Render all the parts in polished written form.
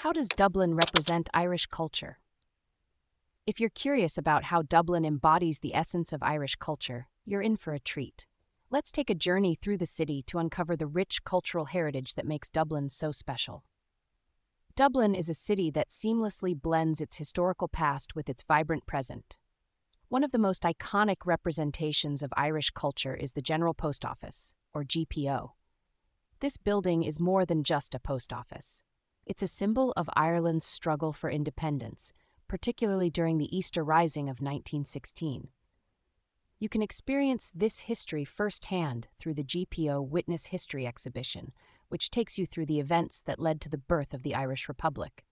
How does Dublin represent Irish culture? If you're curious about how Dublin embodies the essence of Irish culture, you're in for a treat. Let's take a journey through the city to uncover the rich cultural heritage that makes Dublin so special. Dublin is a city that seamlessly blends its historical past with its vibrant present. One of the most iconic representations of Irish culture is the General Post Office, or GPO. This building is more than just a post office. It's a symbol of Ireland's struggle for independence, particularly during the Easter Rising of 1916. You can experience this history firsthand through the GPO Witness History exhibition, which takes you through the events that led to the birth of the Irish Republic.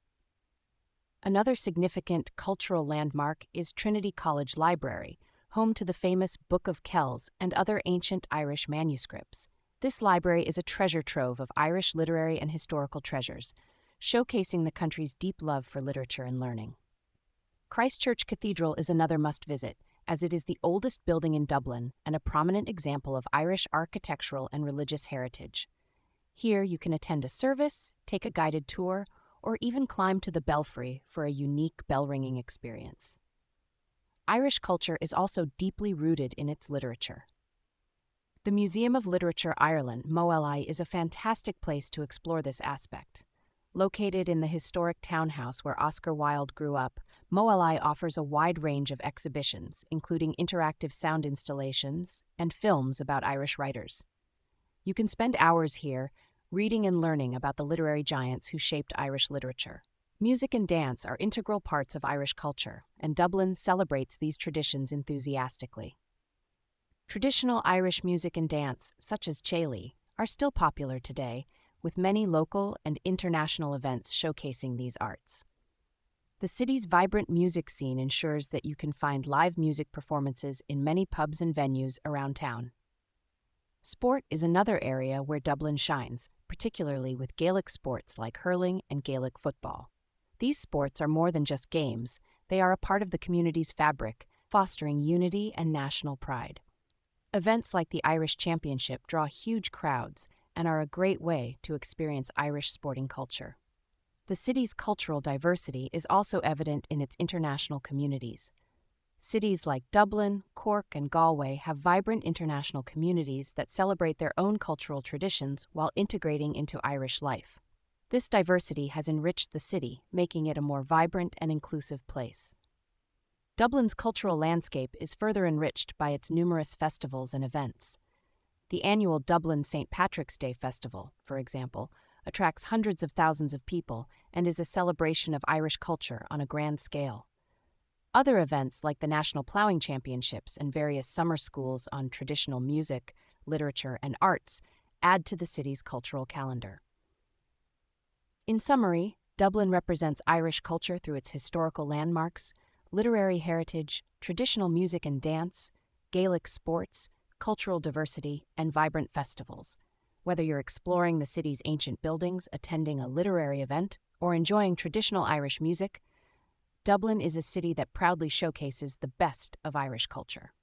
Another significant cultural landmark is Trinity College Library, home to the famous Book of Kells and other ancient Irish manuscripts. This library is a treasure trove of Irish literary and historical treasures, showcasing the country's deep love for literature and learning. Christchurch Cathedral is another must-visit, as it is the oldest building in Dublin and a prominent example of Irish architectural and religious heritage. Here you can attend a service, take a guided tour, or even climb to the belfry for a unique bell-ringing experience. Irish culture is also deeply rooted in its literature. The Museum of Literature Ireland, MoLI, is a fantastic place to explore this aspect. Located in the historic townhouse where Oscar Wilde grew up, MoLI offers a wide range of exhibitions, including interactive sound installations and films about Irish writers. You can spend hours here reading and learning about the literary giants who shaped Irish literature. Music and dance are integral parts of Irish culture, and Dublin celebrates these traditions enthusiastically. Traditional Irish music and dance, such as Céilí, are still popular today, with many local and international events showcasing these arts. The city's vibrant music scene ensures that you can find live music performances in many pubs and venues around town. Sport is another area where Dublin shines, particularly with Gaelic sports like hurling and Gaelic football. These sports are more than just games, they are a part of the community's fabric, fostering unity and national pride. Events like the Irish Championship draw huge crowds and are a great way to experience Irish sporting culture. The city's cultural diversity is also evident in its international communities. Cities like Dublin, Cork, and Galway have vibrant international communities that celebrate their own cultural traditions while integrating into Irish life. This diversity has enriched the city, making it a more vibrant and inclusive place. Dublin's cultural landscape is further enriched by its numerous festivals and events. The annual Dublin St. Patrick's Day Festival, for example, attracts hundreds of thousands of people and is a celebration of Irish culture on a grand scale. Other events like the National Ploughing Championships and various summer schools on traditional music, literature, and arts add to the city's cultural calendar. In summary, Dublin represents Irish culture through its historical landmarks, literary heritage, traditional music and dance, Gaelic sports, cultural diversity, and vibrant festivals. Whether you're exploring the city's ancient buildings, attending a literary event, or enjoying traditional Irish music, Dublin is a city that proudly showcases the best of Irish culture.